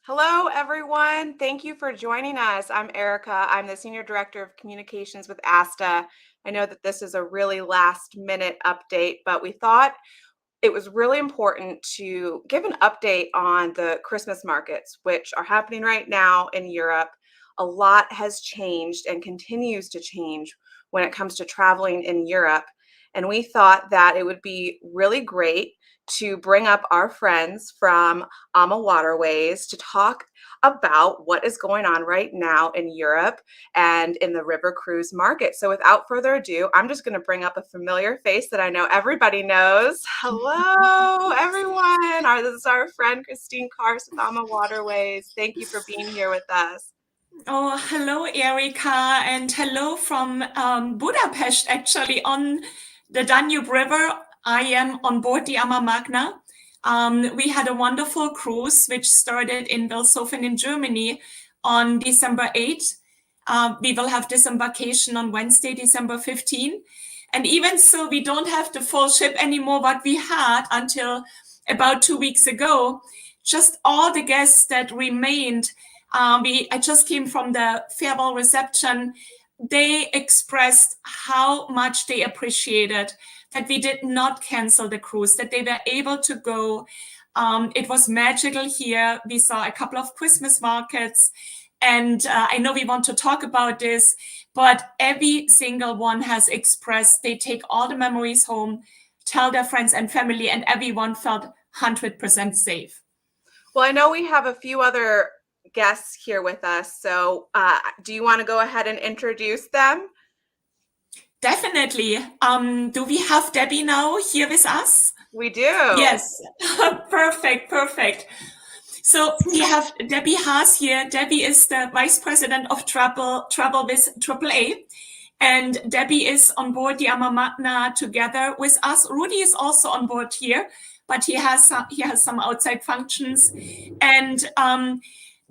Hello, everyone. Thank you for joining us. I'm Erica. I'm the Senior Director of Communications with ASTA. I know that this is a really last minute update, but we thought it was really important to give an update on the Christmas markets, which are happening right now in Europe. A lot has changed and continues to change when it comes to traveling in Europe. And we thought that it would be really great to bring up our friends from AmaWaterways to talk about what is going on right now in Europe and in the river cruise market. So without further ado, I'm just going to bring up a familiar face that I know everybody knows. Hello, everyone. This is our friend Kristin Karst with AmaWaterways. Thank you for being here with us. Oh, hello, Erica, and hello from Budapest, actually, on the Danube River. I am on board the AmaMagna. We had a wonderful cruise, which started in Wilshofen in Germany on December 8th. We will have disembarkation on Wednesday, December 15th. And even so, we don't have the full ship anymore, what we had until about 2 weeks ago. Just all the guests that remained. I just came from the farewell reception. They expressed how much they appreciated that we did not cancel the cruise, that they were able to go. It was magical here. We saw a couple of Christmas markets. And I know we want to talk about this, but every single one has expressed they take all the memories home, tell their friends and family, and everyone felt 100% safe. Well, I know we have a few other guests here with us. So do you want to go ahead and introduce them? Definitely. Do we have Debbie now here with us? We do. Yes. Perfect. So we have Debbie Haas here. Debbie is the Vice President of Travel with AAA. And Debbie is on board the AmaMagna together with us. Rudy is also on board here, but he has some outside functions. And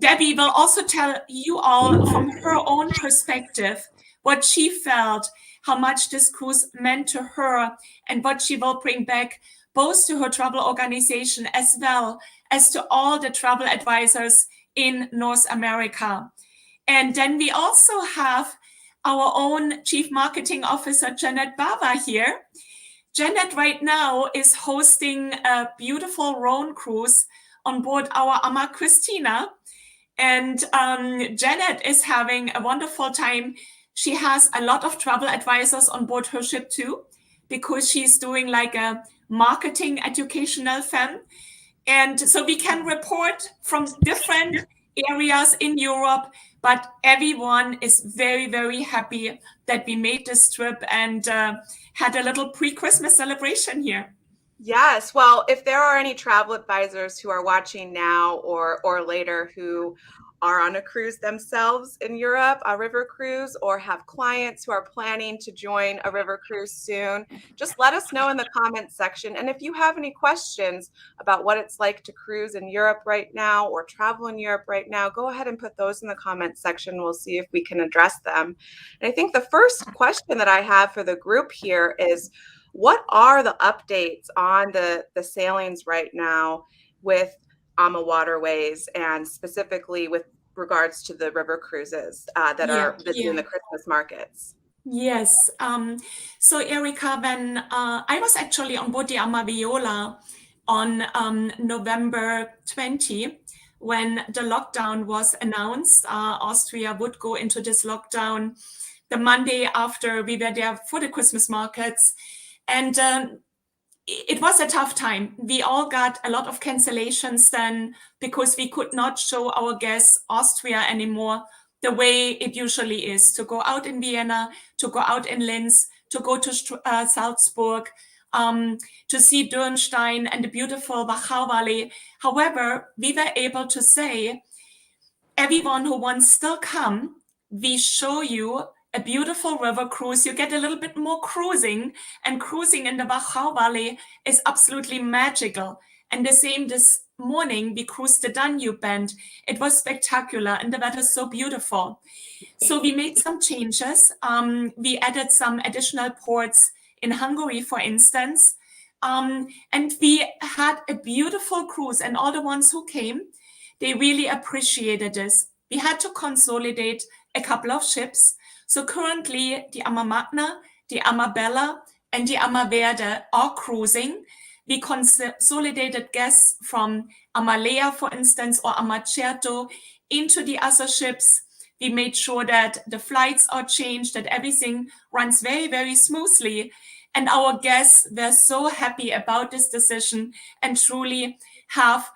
Debbie will also tell you all from her own perspective what she felt, how much this cruise meant to her, and what she will bring back both to her travel organization as well as to all the travel advisors in North America. And then we also have our own Chief Marketing Officer, Janet Bava, here. Janet right now is hosting a beautiful Rhone cruise on board our Ama Christina. And Janet is having a wonderful time. She has a lot of travel advisors on board her ship too, because she's doing like a marketing educational firm. And so we can report from different areas in Europe, but everyone is very, very happy that we made this trip and had a little pre-Christmas celebration here. Yes. Well, if there are any travel advisors who are watching now or later who are on a cruise themselves in Europe, a river cruise, or have clients who are planning to join a river cruise soon, just let us know in the comments section. And if you have any questions about what it's like to cruise in Europe right now or travel in Europe right now, go ahead and put those in the comments section. We'll see if we can address them. And I think the first question that I have for the group here is, what are the updates on the sailings right now with AmaWaterways, and specifically with regards to the river cruises that are visiting the Christmas markets? Yes. So Erica, when I was actually on board the AmaViola on November 20, when the lockdown was announced, Austria would go into this lockdown the Monday after we were there for the Christmas markets. And it was a tough time. We all got a lot of cancellations then because we could not show our guests Austria anymore the way it usually is, to go out in Vienna, to go out in Linz, to go to Salzburg, to see Dürnstein and the beautiful Wachau Valley. However, we were able to say, everyone who wants still come, we show you a beautiful river cruise. You get a little bit more cruising, and cruising in the Wachau Valley is absolutely magical. And the same this morning, we cruised the Danube Bend. It was spectacular, and the weather is so beautiful. So we made some changes. We added some additional ports in Hungary, for instance. And we had a beautiful cruise, and all the ones who came, They really appreciated this. We had to consolidate a couple of ships. So currently the AmaMagna, the AmaBella, and the AmaVerde are cruising. We consolidated guests from Amalea, for instance, or Amacerto into the other ships. We made sure that the flights are changed, that everything runs very, very smoothly. And our guests were so happy about this decision and truly have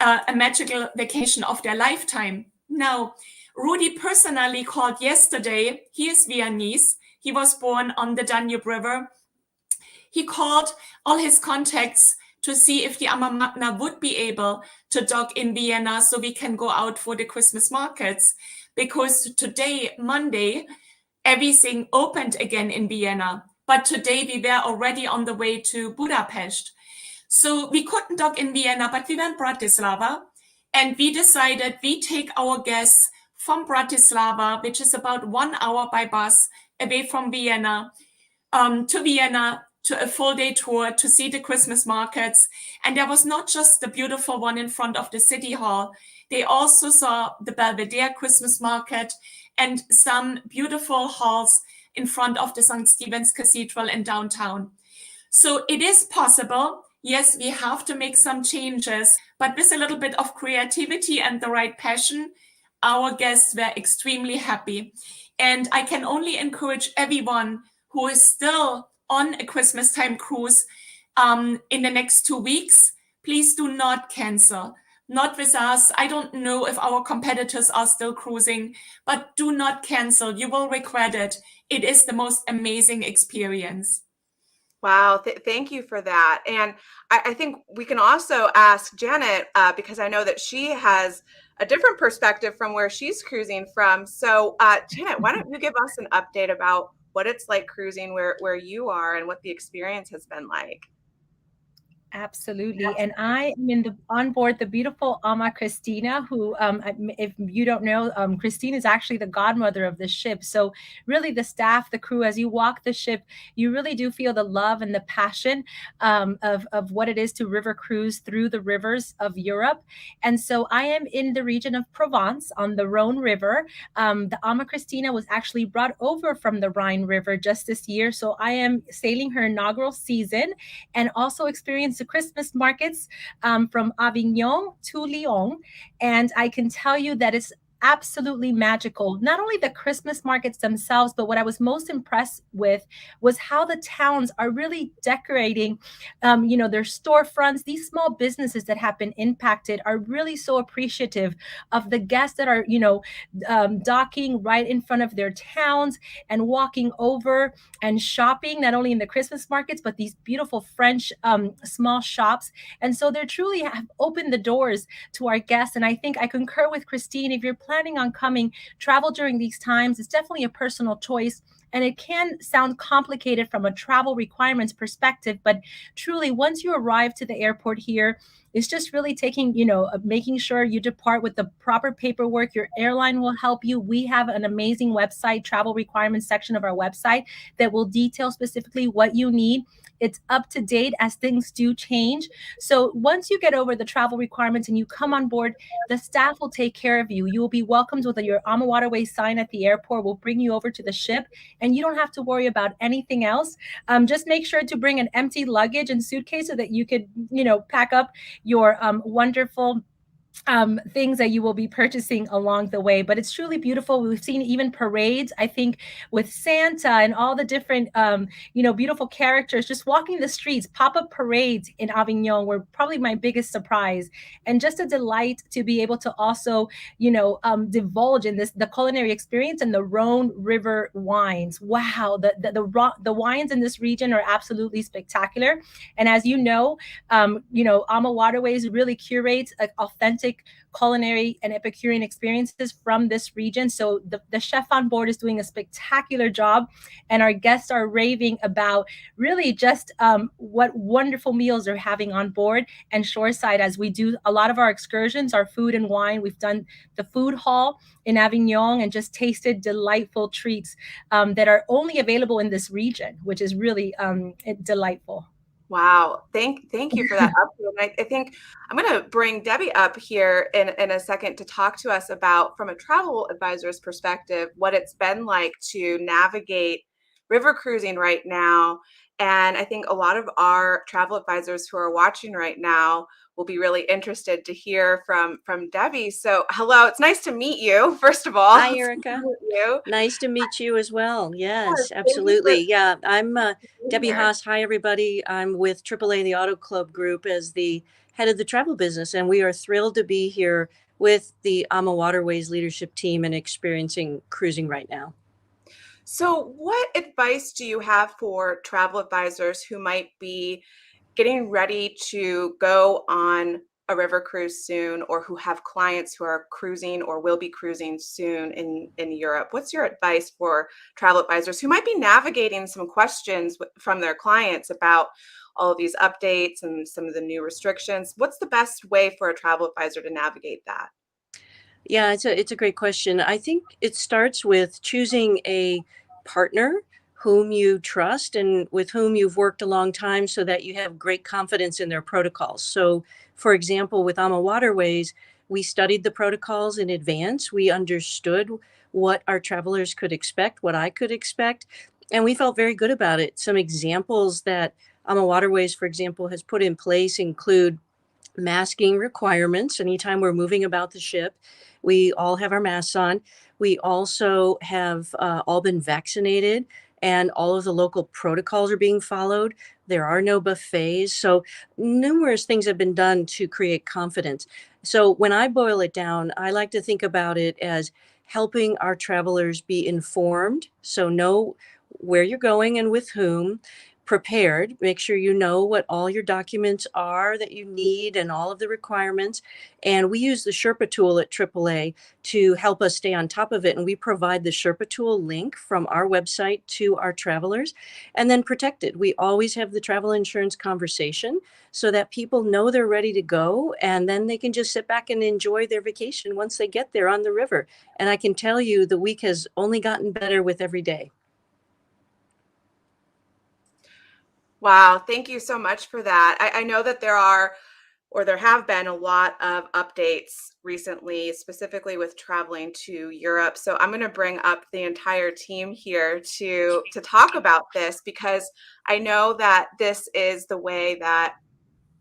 a magical vacation of their lifetime. Now, Rudy personally called yesterday. He is Viennese. He was born on the Danube River. He called all his contacts to see if the AmaMagna would be able to dock in Vienna so we can go out for the Christmas markets. Because today, Monday, everything opened again in Vienna. But today we were already on the way to Budapest. So we couldn't dock in Vienna, but we went Bratislava. And we decided we take our guests from Bratislava, which is about 1 hour by bus away from Vienna, to Vienna, to a full day tour to see the Christmas markets. And there was not just the beautiful one in front of the city hall. They also saw the Belvedere Christmas market and some beautiful halls in front of the St. Stephen's Cathedral in downtown. So it is possible. Yes, we have to make some changes, but with a little bit of creativity and the right passion, our guests were extremely happy. And I can only encourage everyone who is still on a Christmas time cruise in the next 2 weeks, please do not cancel. Not with us. I don't know if our competitors are still cruising, but do not cancel. You will regret it. It is the most amazing experience. Wow, thank you for that. And I think we can also ask Janet, because I know that she has a different perspective from where she's cruising from. So Janet, why don't you give us an update about what it's like cruising where you are and what the experience has been like? Absolutely. And I am on board the beautiful Ama Christina, who, if you don't know, Christine is actually the godmother of the ship. So really the staff, the crew, as you walk the ship, you really do feel the love and the passion of what it is to river cruise through the rivers of Europe. And so I am in the region of Provence on the Rhone River. The Ama Christina was actually brought over from the Rhine River just this year. So I am sailing her inaugural season and also experienced the Christmas markets from Avignon to Lyon. And I can tell you that it's absolutely magical. Not only the Christmas markets themselves, but what I was most impressed with was how the towns are really decorating, their storefronts. These small businesses that have been impacted are really so appreciative of the guests that are, docking right in front of their towns and walking over and shopping, not only in the Christmas markets, but these beautiful French small shops. And so they truly have opened the doors to our guests. And I think I concur with Christine. If you're planning on coming, travel during these times, it's definitely a personal choice. And it can sound complicated from a travel requirements perspective, but truly, once you arrive to the airport here, it's just really making sure you depart with the proper paperwork. Your airline will help you. We have an amazing website, travel requirements section of our website that will detail specifically what you need. It's up to date as things do change. So once you get over the travel requirements and you come on board, the staff will take care of you. You will be welcomed with your Ama Waterways sign at the airport. We'll bring you over to the ship and you don't have to worry about anything else. Just make sure to bring an empty luggage and suitcase so that you could, pack up your wonderful things that you will be purchasing along the way. But it's truly beautiful. We've seen even parades, I think, with Santa and all the different, beautiful characters just walking the streets. Pop-up parades in Avignon were probably my biggest surprise. And just a delight to be able to also, divulge in the culinary experience and the Rhone River wines. Wow, the wines in this region are absolutely spectacular. And as you know, Ama Waterways really curates authentic culinary and Epicurean experiences from this region. So the chef on board is doing a spectacular job, and our guests are raving about really just what wonderful meals they're having on board and shoreside as we do a lot of our excursions, our food and wine. We've done the food hall in Avignon and just tasted delightful treats that are only available in this region, which is really delightful. Wow. Thank you for that update. And I think I'm going to bring Debbie up here in a second to talk to us about, from a travel advisor's perspective, what it's been like to navigate river cruising right now. And I think a lot of our travel advisors who are watching right now will be really interested to hear from Debbie. So, hello, it's nice to meet you, first of all. Hi, It's nice Erica. to meet you. Nice to meet you as well. Yes, Yes, thank you for absolutely. Yeah, I'm being Debbie here. Haas. Hi, everybody. I'm with AAA, the Auto Club Group, as the head of the travel business, and we are thrilled to be here with the AMA Waterways leadership team and experiencing cruising right now. So, what advice do you have for travel advisors who might be getting ready to go on a river cruise soon, or who have clients who are cruising or will be cruising soon in Europe? What's your advice for travel advisors who might be navigating some questions from their clients about all of these updates and some of the new restrictions? What's the best way for a travel advisor to navigate that? Yeah, it's a great question. I think it starts with choosing a partner whom you trust and with whom you've worked a long time so that you have great confidence in their protocols. So, for example, with AMA Waterways, we studied the protocols in advance. We understood what our travelers could expect, what I could expect, and we felt very good about it. Some examples that AMA Waterways, for example, has put in place include masking requirements anytime we're moving about the ship. We all have our masks on. We also have all been vaccinated, and all of the local protocols are being followed. There are no buffets. So, numerous things have been done to create confidence. So, when I boil it down, I like to think about it as helping our travelers be informed. So, know where you're going and with whom, prepared. Make sure you know what all your documents are that you need and all of the requirements. And we use the Sherpa Tool at AAA to help us stay on top of it. And we provide the Sherpa Tool link from our website to our travelers, and then protected. We always have the travel insurance conversation so that people know they're ready to go, and then they can just sit back and enjoy their vacation once they get there on the river. And I can tell you the week has only gotten better with every day. Wow, thank you so much for that. I know that there have been a lot of updates recently, specifically with traveling to Europe. So I'm going to bring up the entire team here to talk about this, because I know that this is the way that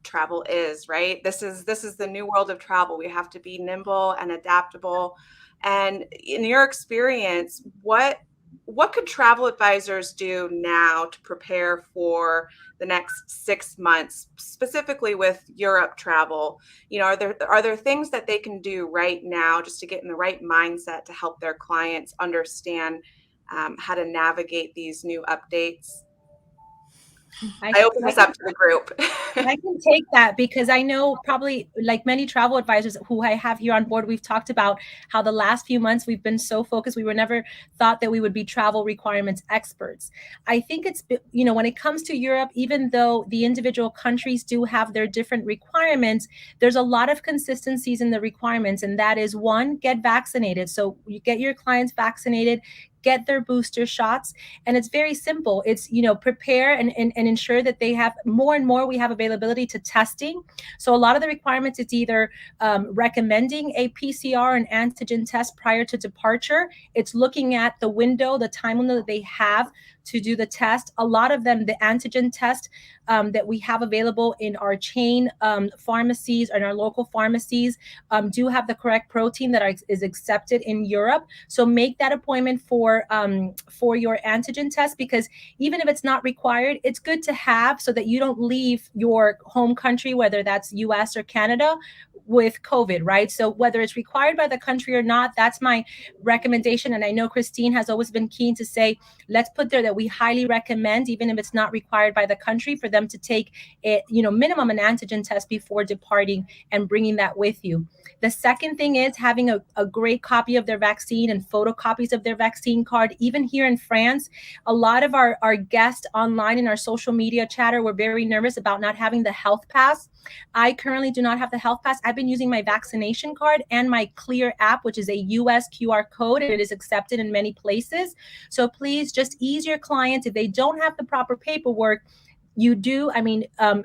travel is, right? This is the new world of travel. We have to be nimble and adaptable. And in your experience, what could travel advisors do now to prepare for the next 6 months, specifically with Europe travel? Are there things that they can do right now just to get in the right mindset to help their clients understand how to navigate these new updates? I open this up to the group. I can take that because I know, probably like many travel advisors who I have here on board, we've talked about how the last few months we've been so focused. We were never thought that we would be travel requirements experts. I think it's, when it comes to Europe, even though the individual countries do have their different requirements, there's a lot of consistencies in the requirements. And that is, one, get vaccinated. So you get your clients vaccinated, get their booster shots. And it's very simple. It's, prepare and ensure that they have more and more. We have availability to testing. So a lot of the requirements, it's either recommending a PCR and antigen test prior to departure. It's looking at the window, the time window that they have to do the test. A lot of them, the antigen test that we have available in our chain pharmacies and our local pharmacies do have the correct protein that is accepted in Europe. So make that appointment for your antigen test, because even if it's not required, it's good to have so that you don't leave your home country, whether that's US or Canada, with COVID, right? So whether it's required by the country or not, that's my recommendation. And I know Christine has always been keen to say, let's put there that we highly recommend, even if it's not required by the country, for them to take it, minimum an antigen test before departing and bringing that with you. The second thing is having a great copy of their vaccine and photocopies of their vaccine card. Even here in France, a lot of our guests online in our social media chatter were very nervous about not having the health pass. I currently do not have the health pass. I've been using my vaccination card and my Clear app, which is a US QR code, and it is accepted in many places. So please just ease your clients. If they don't have the proper paperwork, you do,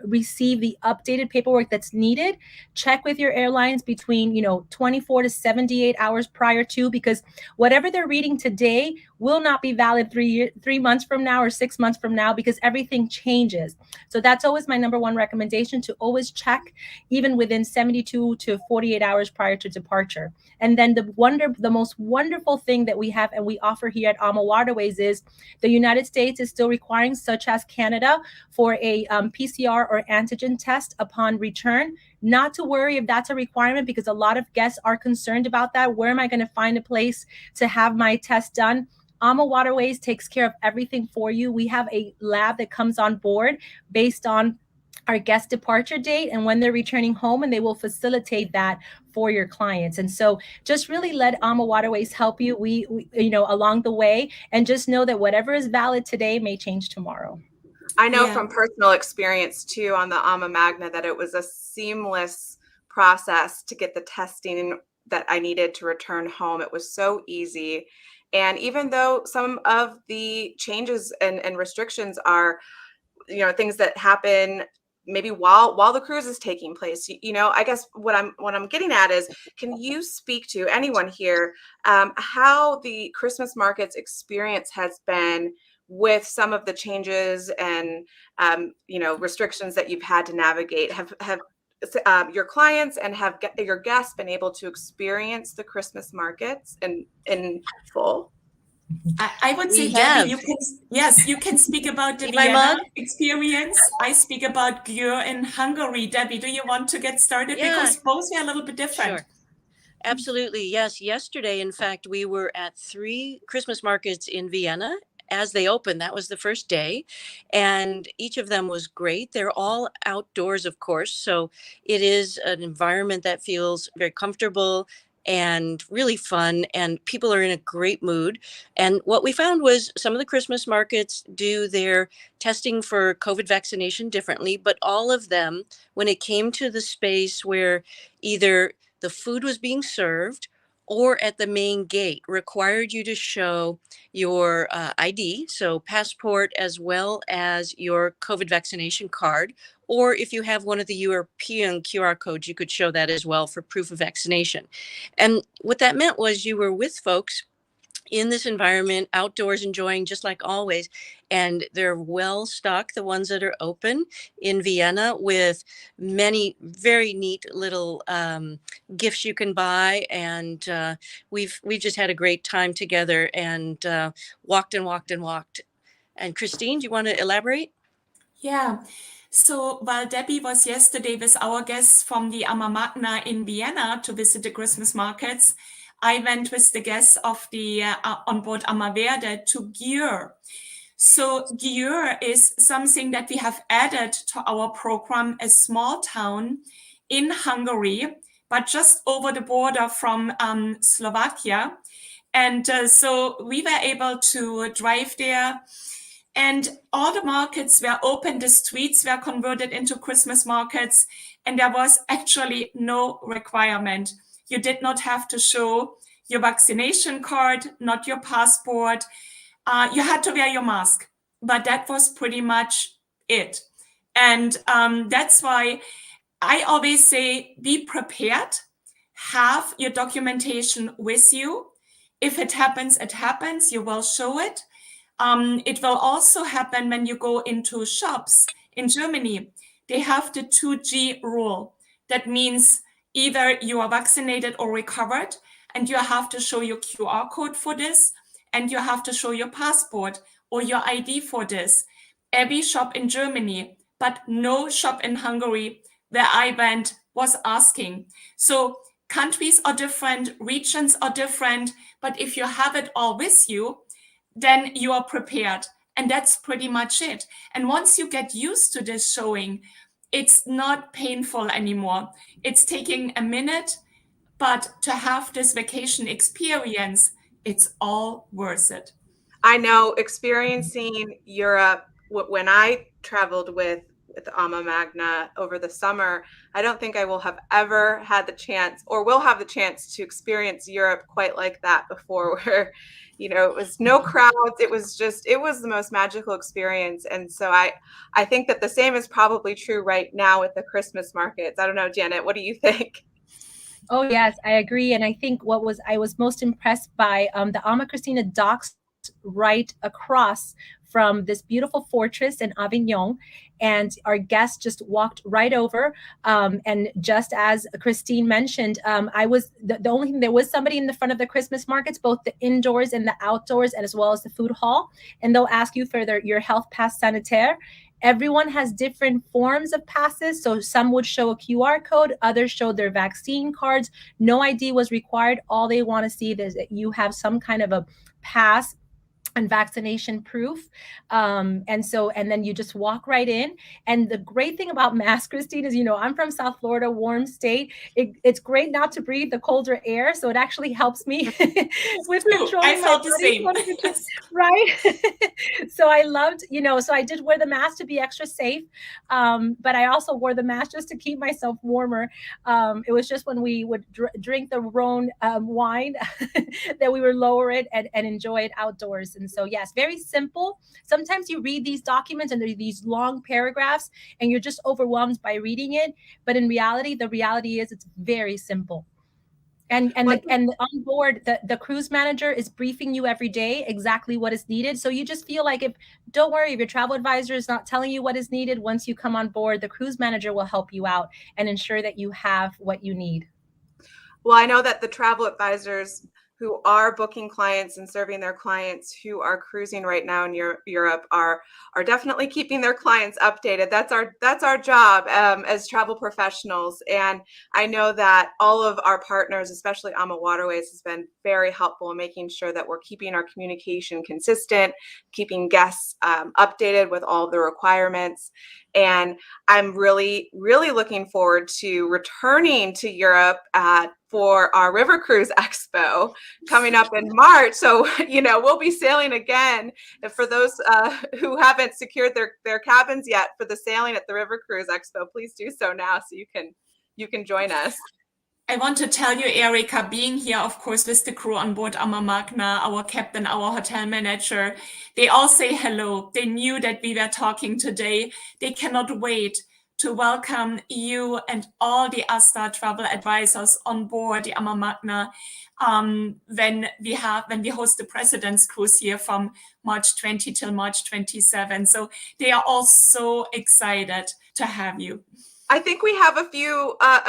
receive the updated paperwork that's needed. Check with your airlines between 24 to 78 hours prior to, because whatever they're reading today will not be valid 3 months from now or 6 months from now, because everything changes. So that's always my number one recommendation, to always check even within 72 to 48 hours prior to departure. And then the most wonderful thing that we have and we offer here at AmaWaterways is the United States is still requiring, such as Canada, for a PCR or antigen test upon return. Not to worry if that's a requirement, because a lot of guests are concerned about that. Where am I going to find a place to have my test done? AmaWaterways takes care of everything for you. We have a lab that comes on board based on our guest departure date and when they're returning home, and they will facilitate that for your clients. And so just really let AmaWaterways help you we along the way, and just know that whatever is valid today may change tomorrow. I know from personal experience too on the AmaMagna that it was a seamless process to get the testing that I needed to return home. It was so easy. And even though some of the changes and restrictions are, things that happen maybe while the cruise is taking place, I guess what I'm getting at is, can you speak to anyone here how the Christmas markets experience has been with some of the changes and restrictions that you've had to navigate? Have your clients and have your guests been able to experience the Christmas markets in full? I would say, Debbie, you can speak about the Vienna experience. I speak about Győr in Hungary. Debbie, do you want to get started? Yeah. Because both are a little bit different. Sure. Absolutely. Yes. Yesterday, in fact, we were at 3 Christmas markets in Vienna as they opened. That was the first day, and each of them was great. They're all outdoors, of course, so it is an environment that feels very comfortable and really fun, and people are in a great mood. And what we found was some of the Christmas markets do their testing for COVID vaccination differently, but all of them, when it came to the space where either the food was being served or at the main gate, required you to show your ID, so passport, as well as your COVID vaccination card. Or if you have one of the European QR codes, you could show that as well for proof of vaccination. And what that meant was you were with folks in this environment, outdoors, enjoying just like always. And they're well stocked, the ones that are open in Vienna, with many very neat little gifts you can buy. And we've just had a great time together and walked and walked and walked. And Christine, do you want to elaborate? Yeah. So while Debbie was yesterday with our guests from the AmaMagna in Vienna to visit the Christmas markets, I went with the guests of the on board AmaVerde to Győr. So Győr is something that we have added to our program, a small town in Hungary, but just over the border from Slovakia. And so we were able to drive there, and all the markets were open. The streets were converted into Christmas markets, and there was actually no requirement. You did not have to show your vaccination card, not your passport. You had to wear your mask, but that was pretty much it. And that's why I always say, be prepared, have your documentation with you. If it happens, it happens. You will show it. It will also happen when you go into shops in Germany. They have the 2G rule. That means either you are vaccinated or recovered, and you have to show your QR code for this, and you have to show your passport or your ID for this. Every shop in Germany, but no shop in Hungary where I went was asking. So countries are different, regions are different, but if you have it all with you, then you are prepared. And that's pretty much it. And once you get used to this showing, it's not painful anymore. It's taking a minute, but to have this vacation experience, it's all worth it. I know experiencing Europe, when I traveled with with AmaMagna over the summer, I don't think I will have ever had the chance or will have the chance to experience Europe quite like that before, where, it was no crowds. It was the most magical experience. And so I think that the same is probably true right now with the Christmas markets. I don't know, Janet, what do you think? Oh yes, I agree. And I think I was most impressed by the Ama Christina docks right across from this beautiful fortress in Avignon. And our guests just walked right over. And just as Christine mentioned, I was the only thing, there was somebody in the front of the Christmas markets, both the indoors and the outdoors, and as well as the food hall. And they'll ask you for your health pass sanitaire. Everyone has different forms of passes. So some would show a QR code, others showed their vaccine cards. No ID was required. All they want to see is that you have some kind of a pass and vaccination proof. And then you just walk right in. And the great thing about masks, Christine, is, I'm from South Florida, warm state. It's great not to breathe the colder air. So it actually helps me with controlling my body temperature, right? So I loved, so I did wear the mask to be extra safe. But I also wore the mask just to keep myself warmer. It was just when we would drink the Rhone wine that we would lower it and enjoy it outdoors. And so, yes, very simple. Sometimes you read these documents and there's these long paragraphs and you're just overwhelmed by reading it. But in reality, the reality is it's very simple. And on board, the cruise manager is briefing you every day exactly what is needed. So you just feel like, don't worry, if your travel advisor is not telling you what is needed, once you come on board, the cruise manager will help you out and ensure that you have what you need. Well, I know that the travel advisors who are booking clients and serving their clients who are cruising right now in Europe are definitely keeping their clients updated. That's our job as travel professionals. And I know that all of our partners, especially Ama Waterways, has been very helpful in making sure that we're keeping our communication consistent, keeping guests updated with all the requirements. And I'm really, really looking forward to returning to Europe for our River Cruise Expo coming up in March. So, we'll be sailing again. And for those who haven't secured their cabins yet for the sailing at the River Cruise Expo, please do so now so you can join us. I want to tell you, Erika, being here, of course, with the crew on board AmaMagna, our captain, our hotel manager, they all say hello. They knew that we were talking today. They cannot wait to welcome you and all the ASTA travel advisors on board the AmaMagna when we host the President's Cruise here from March 20 till March 27. So they are all so excited to have you. I think we have a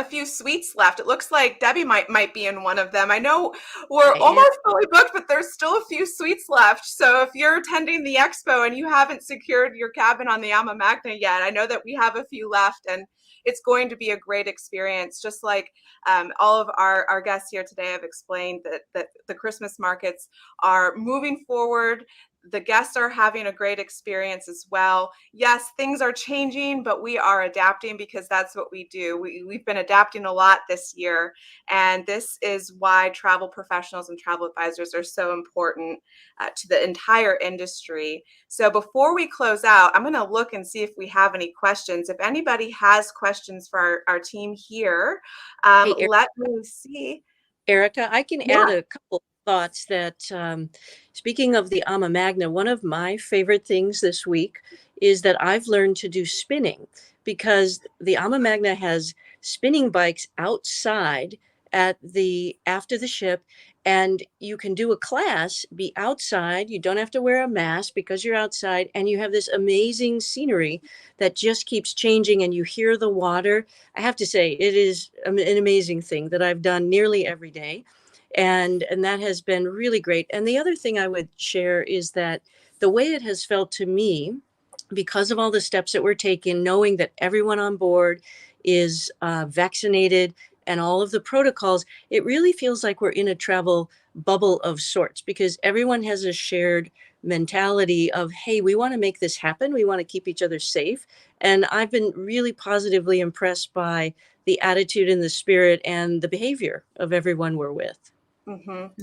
few suites left. It looks like Debbie might be in one of them. I know we're almost fully booked, but there's still a few suites left. So if you're attending the expo and you haven't secured your cabin on the AmaMagna yet, I know that we have a few left, and it's going to be a great experience. Just like all of our guests here today have explained that the Christmas markets are moving forward. The guests are having a great experience as well. Yes, things are changing, but we are adapting because that's what we do. We've been adapting a lot this year, and this is why travel professionals and travel advisors are so important to the entire industry. So before we close out, I'm going to look and see if we have any questions. If anybody has questions for our team here, let me see. Erika, I can add a couple thoughts that speaking of the AmaMagna, one of my favorite things this week is that I've learned to do spinning, because the AmaMagna has spinning bikes outside after the ship, and you can do a class, be outside. You don't have to wear a mask because you're outside, and you have this amazing scenery that just keeps changing, and you hear the water. I have to say, it is an amazing thing that I've done nearly every day. And that has been really great. And the other thing I would share is that the way it has felt to me, because of all the steps that we're taking, knowing that everyone on board is vaccinated and all of the protocols, it really feels like we're in a travel bubble of sorts, because everyone has a shared mentality of, hey, we want to make this happen. We want to keep each other safe. And I've been really positively impressed by the attitude and the spirit and the behavior of everyone we're with.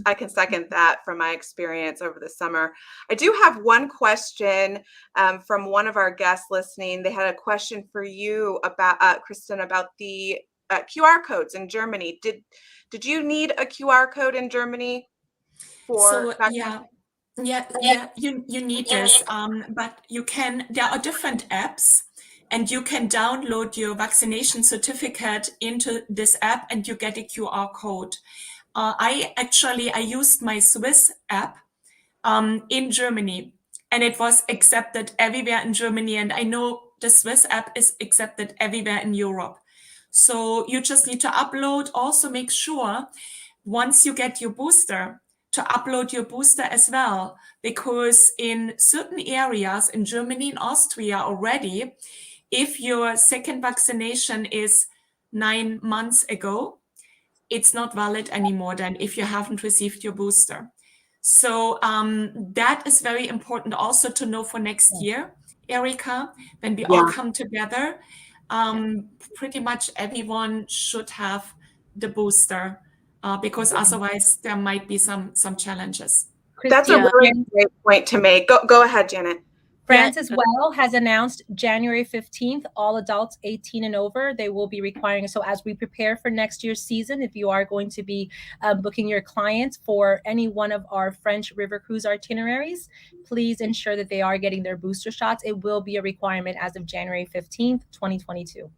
I can second that from my experience over the summer. I do have one question from one of our guests listening. They had a question for you about Kristin, about the QR codes in Germany. Did you need a QR code in Germany for? So you need this, but there are different apps, and you can download your vaccination certificate into this app and you get a QR code. I used my Swiss app in Germany, and it was accepted everywhere in Germany. And I know the Swiss app is accepted everywhere in Europe. So you just need to upload. Also make sure once you get your booster to upload your booster as well, because in certain areas in Germany and Austria already, if your second vaccination is 9 months ago, it's not valid anymore than if you haven't received your booster. So that is very important also to know for next year, Erika, when we all come together. Pretty much everyone should have the booster, because otherwise there might be some challenges. That's a really great point to make. Go ahead, Janet. France as well has announced January 15th, all adults 18 and over, they will be requiring. So as we prepare for next year's season, if you are going to be booking your clients for any one of our French river cruise itineraries, please ensure that they are getting their booster shots. It will be a requirement as of January 15th, 2022.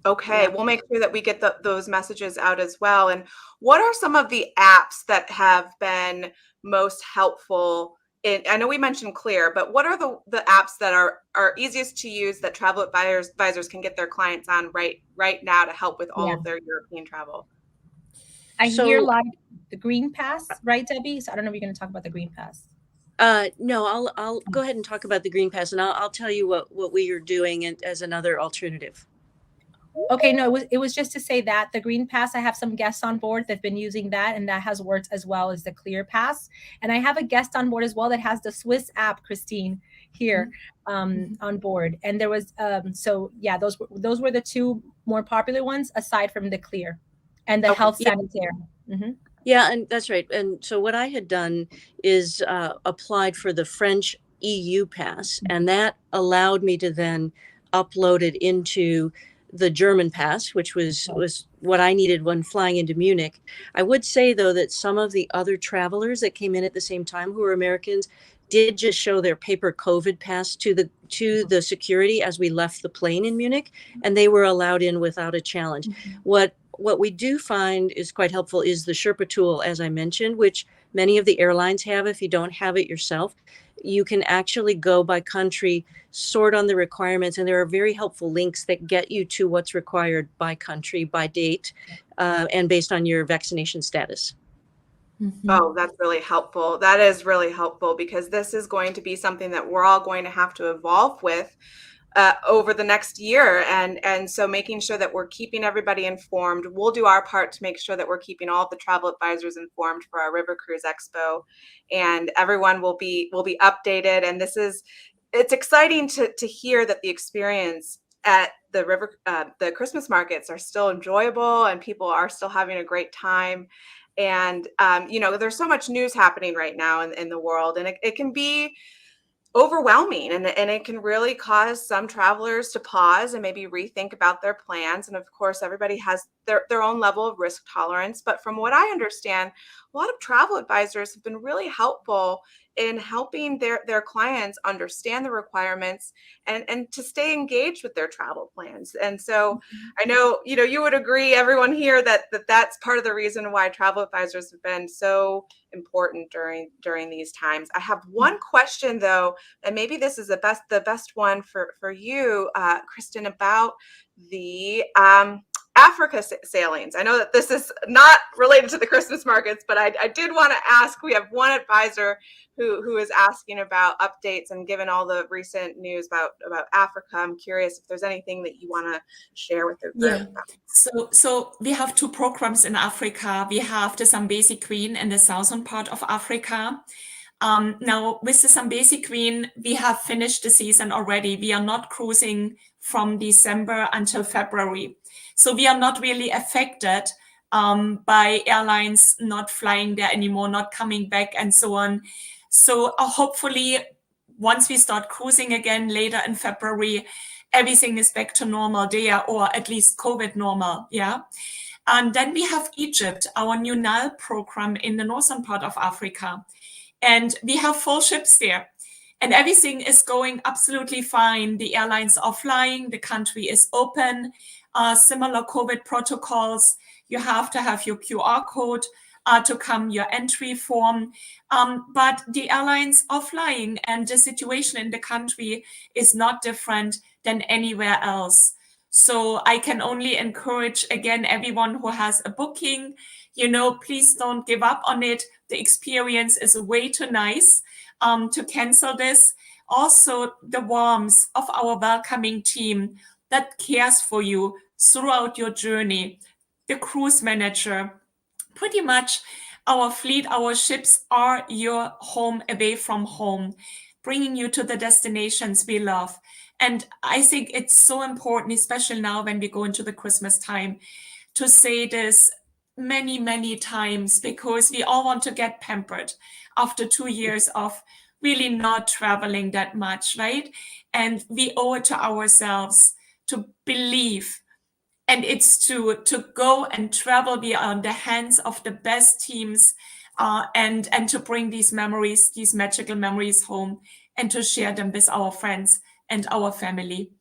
Okay, we'll make sure that we get those messages out as well. And what are some of the apps that have been most helpful? I know we mentioned Clear, but what are the apps that are easiest to use that travel advisors can get their clients on right now to help with all of their European travel? I hear like the Green Pass, right, Debbie? So I don't know if you're going to talk about the Green Pass. No, I'll go ahead and talk about the Green Pass, and I'll tell you what we are doing as another alternative. Okay, no, it was just to say that the Green Pass, I have some guests on board that've been using that, and that has worked as well as the Clear Pass. And I have a guest on board as well that has the Swiss app, Christine, here on board. And there was those were the two more popular ones aside from the Clear and the Health Sanitaire. Yeah, and that's right. And so what I had done is applied for the French EU pass, and that allowed me to then upload it into the German pass, which was what I needed when flying into Munich. I would say, though, that some of the other travelers that came in at the same time who were Americans did just show their paper COVID pass to the security as we left the plane in Munich, and they were allowed in without a challenge. What we do find is quite helpful is the Sherpa Tool, as I mentioned, which many of the airlines have. If you don't have it yourself, you can actually go by country, sort on the requirements, and there are very helpful links that get you to what's required by country, by date, and based on your vaccination status. Oh, that's really helpful. That is really helpful, because this is going to be something that we're all going to have to evolve with over the next year. And so making sure that we're keeping everybody informed, we'll do our part to make sure that we're keeping all of the travel advisors informed for our River Cruise Expo, and everyone will be updated. And it's exciting to hear that the experience at the Christmas markets are still enjoyable and people are still having a great time. And, there's so much news happening right now in the world, and it can be overwhelming, and it can really cause some travelers to pause and maybe rethink about their plans. And of course, everybody has their own level of risk tolerance. But from what I understand, a lot of travel advisors have been really helpful in helping their clients understand the requirements and to stay engaged with their travel plans. And so I know, you would agree, everyone here, that's part of the reason why travel advisors have been so important during these times. I have one question though, and maybe this is the best one for you, Kristin, about the Africa sailings. I know that this is not related to the Christmas markets, but I did want to ask. We have one advisor who is asking about updates, and given all the recent news about Africa, I'm curious if there's anything that you want to share with the group. Yeah. So we have two programs in Africa. We have the Zambezi Queen in the southern part of Africa. Now with the Zambezi Queen, we have finished the season already. We are not cruising from December until February. So we are not really affected by airlines not flying there anymore, not coming back, and so on. So hopefully, once we start cruising again later in February, everything is back to normal there, or at least COVID normal, yeah? And then we have Egypt, our new Nile program in the northern part of Africa. And we have full ships there. And everything is going absolutely fine. The airlines are flying, the country is open, similar COVID protocols. You have to have your QR code to come, your entry form. But the airlines are flying, and the situation in the country is not different than anywhere else. So I can only encourage, again, everyone who has a booking, please don't give up on it. The experience is way too nice to cancel this. Also, the warmth of our welcoming team that cares for you throughout your journey. The cruise manager, pretty much our fleet, our ships are your home away from home, bringing you to the destinations we love. And I think it's so important, especially now when we go into the Christmas time, to say this many, many times, because we all want to get pampered after 2 years of really not traveling that much, right? And we owe it to ourselves to believe, and it's to go and travel beyond the hands of the best teams, and to bring these memories, these magical memories home, and to share them with our friends and our family.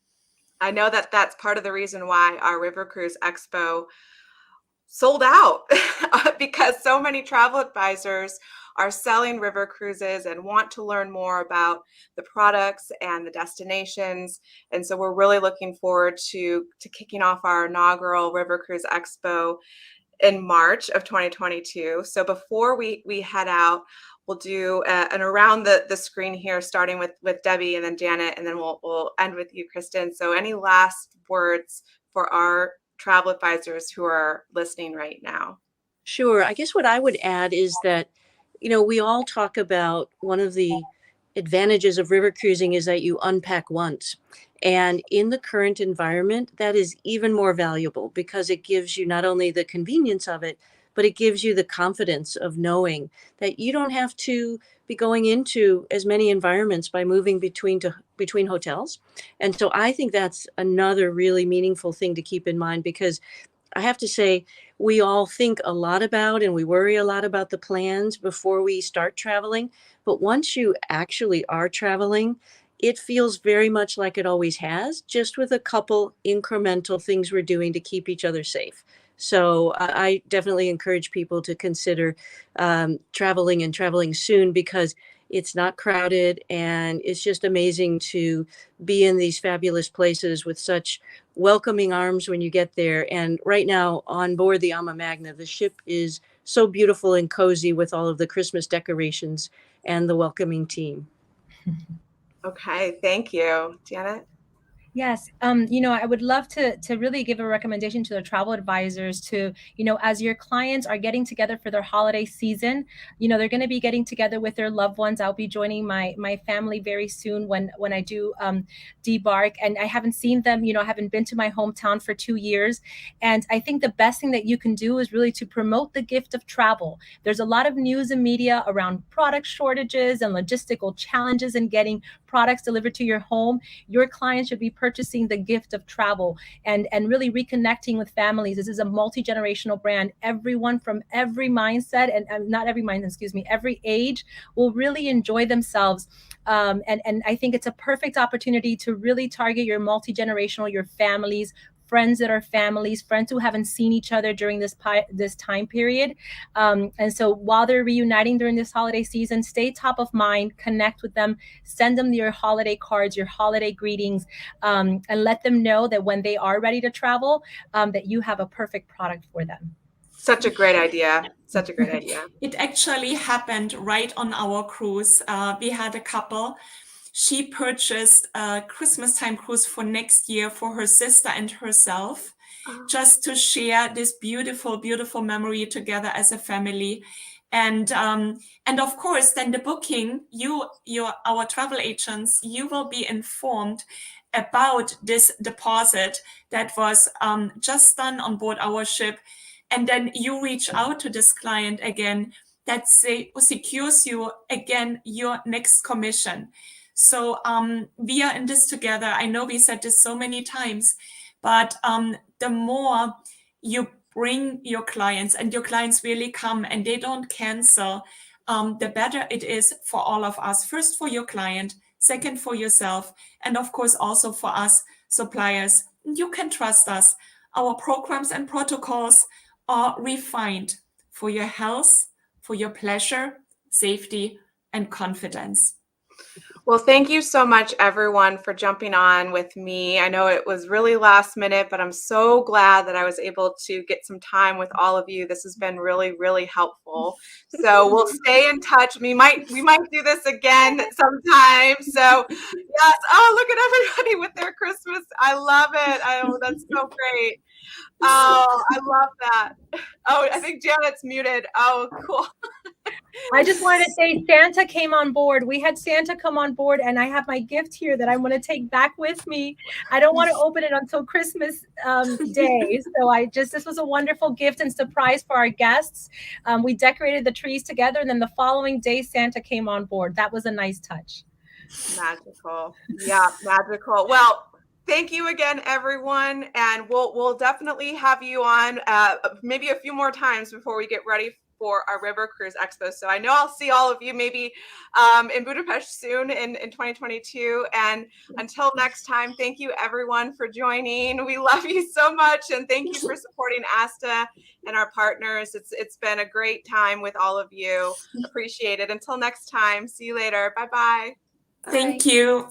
I know that that's part of the reason why our River Cruise Expo sold out because so many travel advisors are selling river cruises and want to learn more about the products and the destinations. And so we're really looking forward to kicking off our inaugural River Cruise Expo in March of 2022. So before we head out, we'll do an around the screen here, starting with Debbie and then Janet, and then we'll end with you, Kristin. So any last words for our travel advisors who are listening right now? Sure. I guess what I would add is that, we all talk about one of the advantages of river cruising is that you unpack once. And in the current environment, that is even more valuable because it gives you not only the convenience of it, but it gives you the confidence of knowing that you don't have to be going into as many environments by moving between hotels. And so I think that's another really meaningful thing to keep in mind, because I have to say, we all think a lot about and we worry a lot about the plans before we start traveling. But once you actually are traveling, it feels very much like it always has, just with a couple incremental things we're doing to keep each other safe. So I definitely encourage people to consider traveling and traveling soon, because it's not crowded and it's just amazing to be in these fabulous places with such welcoming arms when you get there. And right now on board the AmaMagna, the ship is so beautiful and cozy with all of the Christmas decorations and the welcoming team. Okay, thank you. Janet? Yes, I would love to really give a recommendation to the travel advisors to, as your clients are getting together for their holiday season, they're going to be getting together with their loved ones. I'll be joining my family very soon when I do debark, and I haven't seen them. I haven't been to my hometown for 2 years, and I think the best thing that you can do is really to promote the gift of travel. There's a lot of news and media around product shortages and logistical challenges in getting products delivered to your home. Your clients should be purchasing the gift of travel and really reconnecting with families. This is a multi-generational brand. Everyone from every mindset and not every mindset, excuse me, every age will really enjoy themselves. And I think it's a perfect opportunity to really target your multi-generational, your families, friends that are families, friends who haven't seen each other during this time period. And so while they're reuniting during this holiday season, stay top of mind, connect with them, send them your holiday cards, your holiday greetings, and let them know that when they are ready to travel, that you have a perfect product for them. Such a great idea. Such a great idea. It actually happened right on our cruise. We had a couple. She purchased a Christmas time cruise for next year for her sister and herself, just to share this beautiful, beautiful memory together as a family. And of course, then the booking, our travel agents, you will be informed about this deposit that was just done on board our ship. and then you reach out to this client again, that secures you again your next commission. So we are in this together. I know we said this so many times, but the more you bring your clients and your clients really come and they don't cancel, the better it is for all of us. First for your client, second for yourself, and of course also for us suppliers. You can trust us. Our programs and protocols are refined for your health, for your pleasure, safety, and confidence. Well, thank you so much, everyone, for jumping on with me. I know it was really last minute, but I'm so glad that I was able to get some time with all of you. This has been really, really helpful. So we'll stay in touch. We might do this again sometime. So yes. Oh, look at everybody with their Christmas. I love it. Oh, that's so great. Oh, I love that. Oh, I think Janet's muted. Oh, cool. I just wanted to say Santa came on board. We had Santa come on board, and I have my gift here that I want to take back with me. I don't want to open it until Christmas Day. So this was a wonderful gift and surprise for our guests. We decorated the trees together, and then the following day, Santa came on board. That was a nice touch. Magical. Yeah, magical. Well, thank you again, everyone. And we'll definitely have you on maybe a few more times before we get ready for our River Cruise Expo. So I know I'll see all of you maybe in Budapest soon in 2022. And until next time, thank you everyone for joining. We love you so much. And thank you for supporting ASTA and our partners. It's been a great time with all of you. Appreciate it. Until next time, see you later. Bye-bye. Thank you.